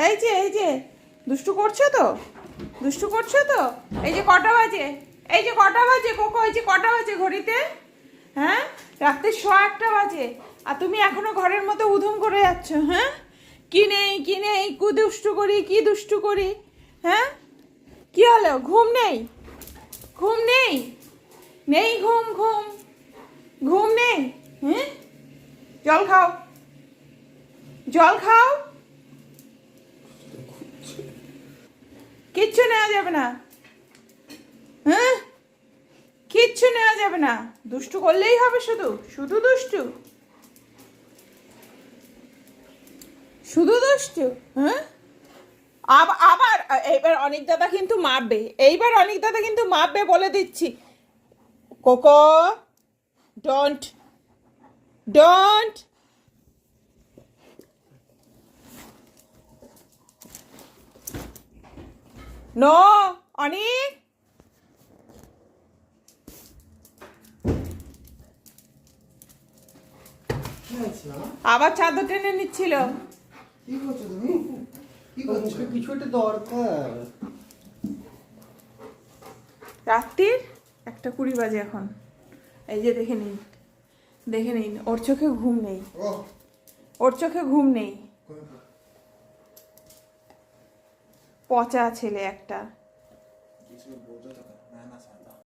এই যে দুষ্টু করছো তো, দুষ্টু করছো তো। এই যে কটা বাজে, এই যে কটা বাজে কোকো, এই যে কটা বাজে ঘড়িতে? হ্যাঁ, রাত্রে 1:15 বাজে, আর তুমি এখনো ঘরের মধ্যে উধুম করে যাচ্ছ। হ্যাঁ, কি নেই কি নেই, কু দুষ্টু করি, কি দুষ্টু করি। হ্যাঁ, কি হলো? ঘুম নেই, ঘুম নেই, নেই ঘুম, ঘুম ঘুম নেই। হ্যাঁ, জল খাও, জল খাও। কিচ্ছু নেওয়া যাবে না। হ্যাঁ, কিচ্ছু নেওয়া যাবে না, দুষ্টু করলেই হবে, শুধু শুধু দুষ্টু, শুধু দুষ্টু। হ্যাঁ, আবার এইবার অনিক দাদা কিন্তু মারবে, এইবার অনিক দাদা কিন্তু মারবে বলে দিচ্ছি। Cocoa, don't, don't. নো, অনিক। আবার চাদর টেনে নিচ্ছিল। কি করছো তুমি? কি করছো? কিছু একটা দরকার। রাত্রির 1:20 বাজে এখন। এই যে দেখে নিন, দেখে নিন, ওর চোখে ঘুম নেই, ওর চোখে ঘুম নেই। পচা ছেলে একটা। কিছু বলছো তো না না